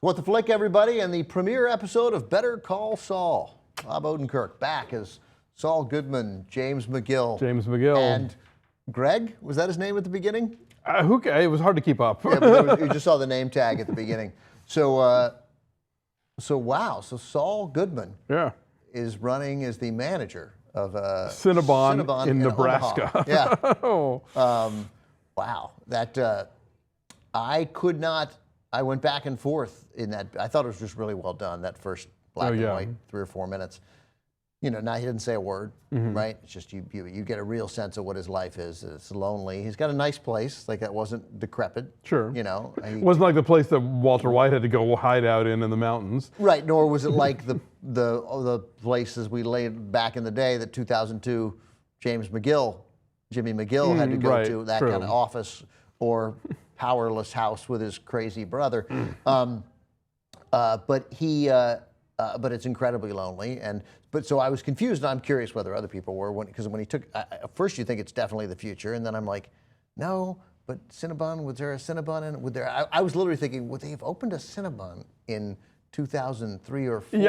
What the Flick, everybody, and the premiere episode of Better Call Saul. Bob Odenkirk back as Saul Goodman, James McGill. And Greg, was that his name at the beginning? It was hard to keep up. Yeah, but you just saw the name tag at the beginning. So wow, so Saul Goodman is running as the manager of Cinnabon in Nebraska. Omaha. Yeah. Wow, that I went back and forth in that. I thought it was just really well done, that first black and white 3 or 4 minutes. You know, now he didn't say a word, right? It's just you get a real sense of what his life is. It's lonely. He's got a nice place, like that wasn't decrepit. Sure. You know, it wasn't like the place that Walter White had to go hide out in the mountains. Right. Nor was it like the places we laid back in the day that 2002 Jimmy McGill had to go to, that kind of office or powerless house with his crazy brother. But it's incredibly lonely. But so I was confused, and I'm curious whether other people were, because when he took, at first you think it's definitely the future, and then I'm like, no, but Cinnabon, was there a Cinnabon in it? I was literally thinking, would they have opened a Cinnabon in 2003 or 4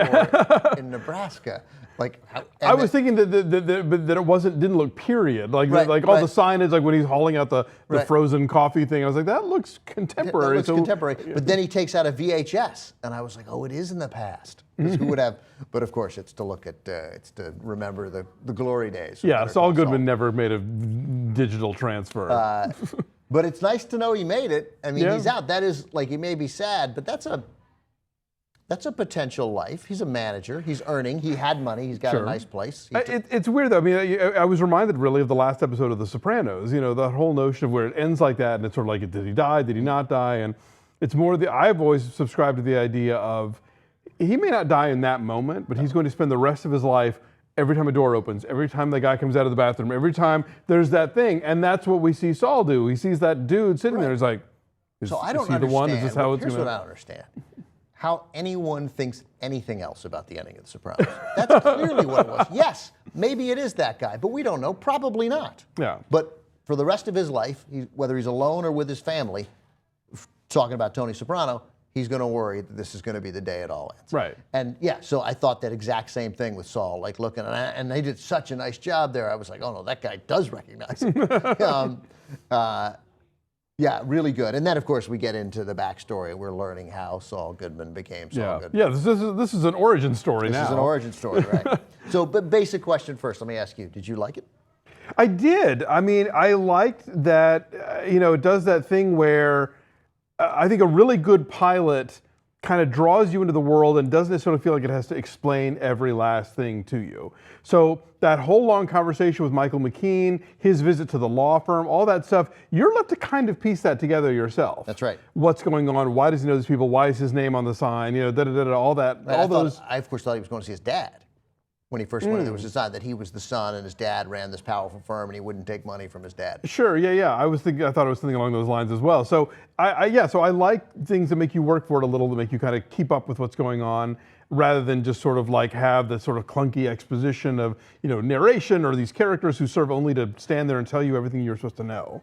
in Nebraska? Like, I was thinking that it didn't look period. Like all the signage, like when he's hauling out the frozen coffee thing, I was like, that looks contemporary. That looks contemporary. But then he takes out a VHS, and I was like, oh, it is in the past. Who would have? But of course, it's to look at, it's to remember the glory days. Yeah, Saul Goodman never made a digital transfer. But it's nice to know he made it. I mean, he's out. That is, like, he may be sad, but that's a potential life. He's a manager. He's earning. He had money. He's got a nice place. It's weird, though. I mean, I was reminded really of the last episode of The Sopranos. You know, that whole notion of where it ends like that, and it's sort of like, did he die? Did he not die? And it's more I've always subscribed to the idea of he may not die in that moment, but he's going to spend the rest of his life every time a door opens, every time the guy comes out of the bathroom, every time there's that thing. And that's what we see Saul do. He sees that dude sitting there. He's like, is he the one? Is this how it's going to... Here's what I don't understand. How anyone thinks anything else about the ending of The Sopranos. That's clearly what it was. Yes, maybe it is that guy, but we don't know. Probably not. Yeah. But for the rest of his life, whether he's alone or with his family, talking about Tony Soprano, he's going to worry that this is going to be the day it all ends. Right. And yeah, so I thought that exact same thing with Saul, like looking at, and they did such a nice job there. I was like, oh no, that guy does recognize him. Yeah, really good. And then, of course, we get into the backstory. We're learning how Saul Goodman became Saul Goodman. Yeah, this is an origin story now. This is an origin story, right? So, but basic question first. Let me ask you, did you like it? I did. I mean, I liked that, it does that thing where I think a really good pilot kind of draws you into the world and doesn't necessarily feel like it has to explain every last thing to you. So that whole long conversation with Michael McKean, his visit to the law firm, all that stuff, you're left to kind of piece that together yourself. That's right. What's going on? Why does he know these people? Why is his name on the sign? All that. Right, I, of course, thought he was going to see his dad. When he first went in, there was a sign that he was the son and his dad ran this powerful firm and he wouldn't take money from his dad. Sure, yeah. I thought it was something along those lines as well. So I like things that make you work for it a little, to make you kind of keep up with what's going on, rather than just sort of like have the sort of clunky exposition of, narration or these characters who serve only to stand there and tell you everything you're supposed to know.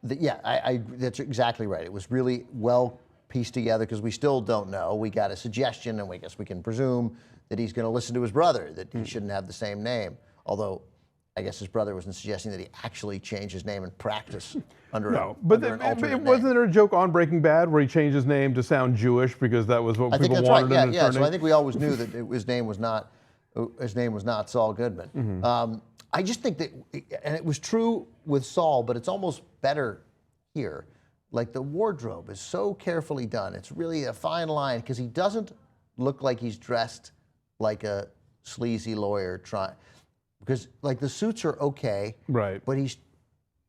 That's exactly right. It was really well pieced together because we still don't know. We got a suggestion, and I guess we can presume that he's going to listen to his brother, that he shouldn't have the same name. Although, I guess his brother wasn't suggesting that he actually change his name in practice under an alternate name. Wasn't there a joke on Breaking Bad where he changed his name to sound Jewish because that was what people wanted him to turn So I think we always knew that his name was not Saul Goodman. I just think that, and it was true with Saul, but it's almost better here. Like, the wardrobe is so carefully done. It's really a fine line because he doesn't look like he's dressed like a sleazy lawyer because like the suits are okay, right? But he's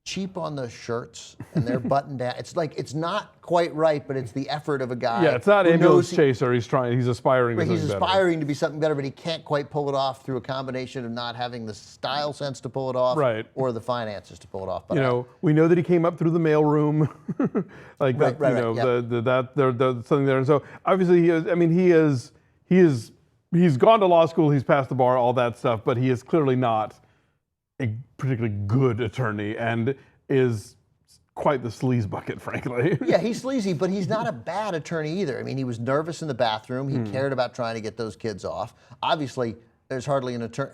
cheap on the shirts and they're buttoned down. It's like, it's not quite right, but it's the effort of a guy. Yeah, it's not ambulance chaser. He's aspiring to be something better. He's aspiring to be something better, but he can't quite pull it off through a combination of not having the style sense to pull it off, or the finances to pull it off. But we know that he came up through the mailroom, like something there. And so obviously he's gone to law school, he's passed the bar, all that stuff, but he is clearly not a particularly good attorney and is quite the sleaze bucket, frankly. Yeah, he's sleazy, but he's not a bad attorney either. I mean, he was nervous in the bathroom. He cared about trying to get those kids off. Obviously, there's hardly an attorney.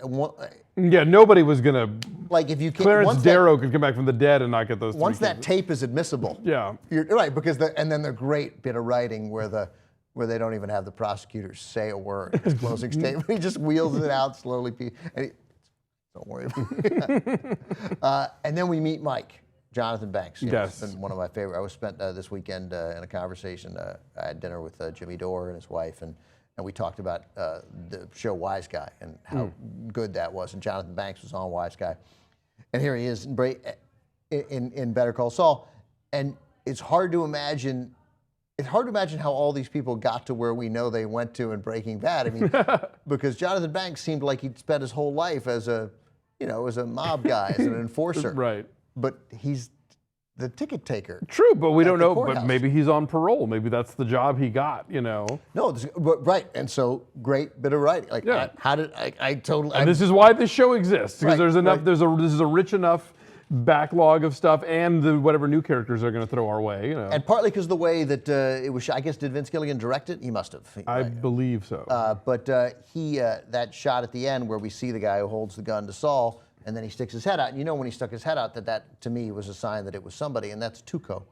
Yeah, nobody was gonna. Like if you can't, Clarence Darrow could come back from the dead and not get those. Once three that kids. tape is admissible. Yeah. You're right, because and then the great bit of writing where they don't even have the prosecutors say a word in his closing statement. He just wheels it out slowly. Don't worry about it. And then we meet Mike. Jonathan Banks. Yes. It's been one of my favorite. I was spent this weekend in a conversation. I had dinner with Jimmy Dore and his wife, and we talked about the show Wise Guy and how good that was. And Jonathan Banks was on Wise Guy. And here he is in Better Call Saul. And it's hard to imagine how all these people got to where we know they went to in Breaking Bad. I mean, because Jonathan Banks seemed like he'd spent his whole life as a mob guy, as an enforcer. Right. But he's the ticket taker. True, but we don't know. courthouse. But maybe he's on parole. Maybe that's the job he got. No, right. And so great bit of writing. Like, Yeah. how did I totally? And this is why this show exists, because Right, there's enough. right. This is a rich enough backlog of stuff, and whatever new characters are going to throw our way. And partly because the way that it was, I guess, did Vince Gilligan direct it? He must have. I believe so. But that shot at the end where we see the guy who holds the gun to Saul, and then he sticks his head out. And when he stuck his head out, that to me was a sign that it was somebody, and that's Tuco,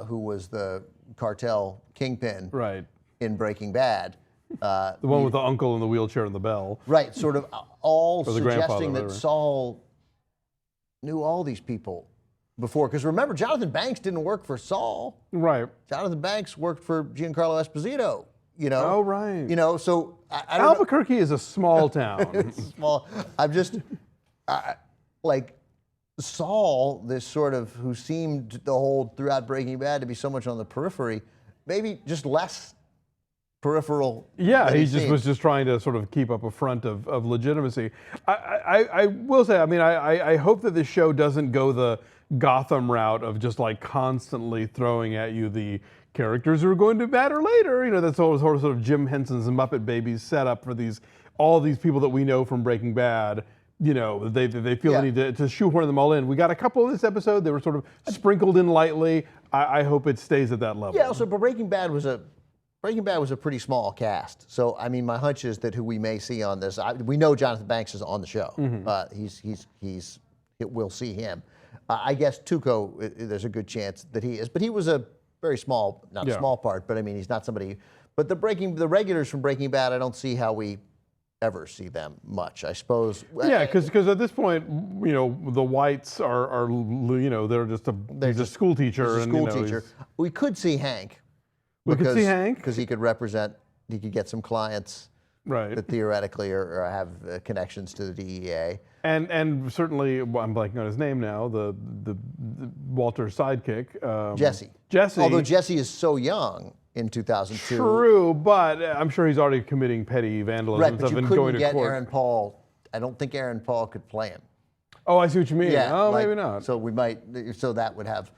who was the cartel kingpin right. in Breaking Bad. The one with the uncle in the wheelchair and the bell. Right, sort of all Or the grandfather, suggesting that whatever. Saul knew all these people before. Because remember, Jonathan Banks didn't work for Saul. Right. Jonathan Banks worked for Giancarlo Esposito. Oh, right. So I don't know. Albuquerque is a small town. It's small. I'm just like Saul, this sort of who seemed the whole throughout Breaking Bad to be so much on the periphery, maybe just less peripheral. Yeah, than he seemed. was just trying to sort of keep up a front of legitimacy. I will say, I mean, I hope that this show doesn't go the Gotham route of just like constantly throwing at you the characters who are going to matter later. That's sort of Jim Henson's Muppet Babies setup for all these people that we know from Breaking Bad. They feel the need to shoehorn them all in. We got a couple of this episode. They were sort of sprinkled in lightly. I hope it stays at that level. Yeah. Also, but Breaking Bad was a pretty small cast. So I mean, my hunch is that who we may see on this, we know Jonathan Banks is on the show. We'll see him. I guess Tuco, there's a good chance that he is, but he was a very small, not a small part, but I mean, he's not somebody. But the regulars from Breaking Bad, I don't see how we ever see them much, I suppose. Yeah, because at this point, the whites are they're just a school teacher. We could see Hank. We could see Hank because he could get some clients. Right. That theoretically or have connections to the DEA. And certainly, I'm blanking on his name now, the Walter's sidekick. Jesse. Although Jesse is so young in 2002. True, but I'm sure he's already committing petty vandalism Right, and but stuff you and couldn't going to get court. Aaron Paul. I don't think Aaron Paul could play him. Oh, I see what you mean. Yeah, maybe not. So that would have.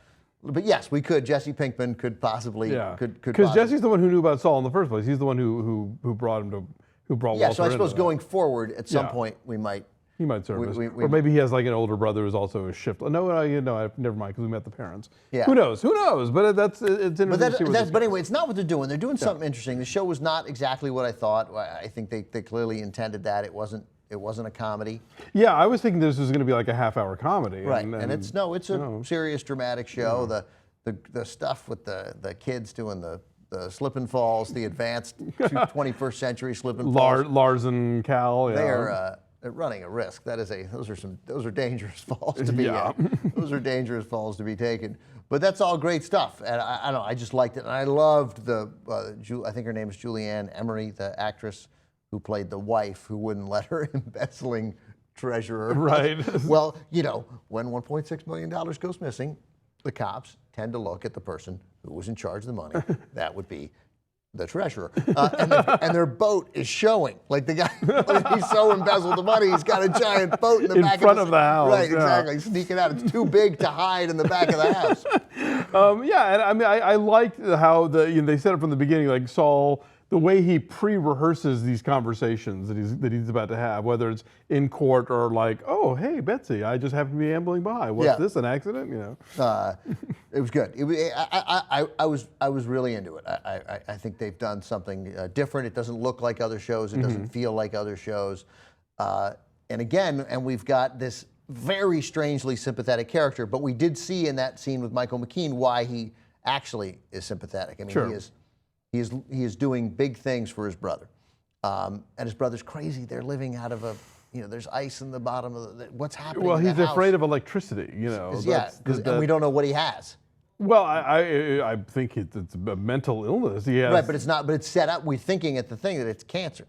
But yes, we could. Jesse Pinkman could possibly. Yeah. Could because Jesse's the one who knew about Saul in the first place. He's the one who brought him to. Who brought Walter so I suppose into going forward, at some point, we might. He might serve us. Or maybe he has like an older brother who's also a shift. No, never mind, because we met the parents. Yeah. Who knows? But it's interesting to see what But anyway, it's not what they're doing. They're doing something interesting. The show was not exactly what I thought. I think they clearly intended that. It wasn't a comedy. Yeah, I was thinking this was going to be like a half-hour comedy. Right, and it's a serious, dramatic show. The stuff with the kids doing the slip and falls, the advanced 21st century slip and falls. Lars and Cal. Yeah. They're running a risk. Those are dangerous falls to be. Those are dangerous falls to be taken. But that's all great stuff, and I don't know. I just liked it, and I loved I think her name is Julianne Emery, the actress who played the wife who wouldn't let her embezzling treasurer. Right. Well, when $1.6 million goes missing, the cops tend to look at the person who was in charge of the money. That would be the treasurer. And their boat is showing. Like the guy, he's so embezzled the money, he's got a giant boat in the back front of the house. Right, exactly. Sneaking out. It's too big to hide in the back of the house. And I mean, I liked how they set up from the beginning, like Saul the way he pre-rehearses these conversations that he's about to have, whether it's in court or like, oh, hey, Betsy, I just happened to be ambling by. What's this, an accident? You know. It was good. I was really into it. I think they've done something different. It doesn't look like other shows. It doesn't feel like other shows. And we've got this very strangely sympathetic character, but we did see in that scene with Michael McKean why he actually is sympathetic. I mean, he is doing big things for his brother, and his brother's crazy. They're living out of there's ice in the bottom of what's happening. Well, in he's the house. afraid of electricity. You know, and we don't know what he has. Well, I think it's a mental illness. He has, right, but it's not. But it's set up. We're thinking at the thing that it's cancer.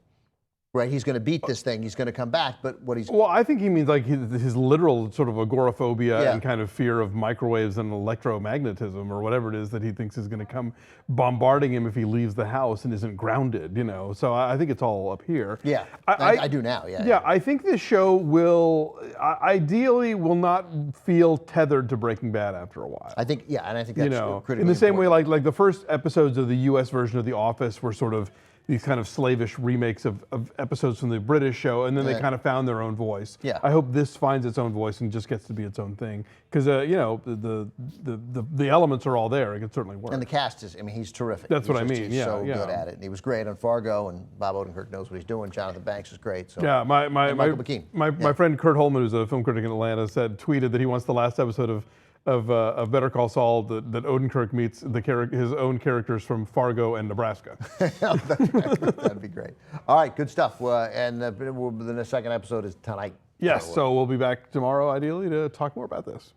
Right, he's going to beat this thing. He's going to come back, but what he's... Well, I think he means like his literal sort of agoraphobia and kind of fear of microwaves and electromagnetism or whatever it is that he thinks is going to come bombarding him if he leaves the house and isn't grounded, you know. So I think it's all up here. Yeah, I do now, Yeah, I think this show ideally will not feel tethered to Breaking Bad after a while. I think, and I think that's critically in the same important. way like the first episodes of the U.S. version of The Office were sort of these kind of slavish remakes of episodes from the British show, and then they kind of found their own voice. Yeah. I hope this finds its own voice and just gets to be its own thing, because the elements are all there. It can certainly work. And the cast is, I mean, he's terrific. That's what I mean. He's so good at it. And he was great on Fargo, and Bob Odenkirk knows what he's doing. Jonathan Banks is great. So. Yeah, my friend Kurt Holman, who's a film critic in Atlanta, tweeted that he wants the last episode of Better Call Saul that Odenkirk meets his own characters from Fargo and Nebraska. That'd be great. All right, good stuff. And the second episode is tonight. Yes, so we'll be back tomorrow, ideally, to talk more about this.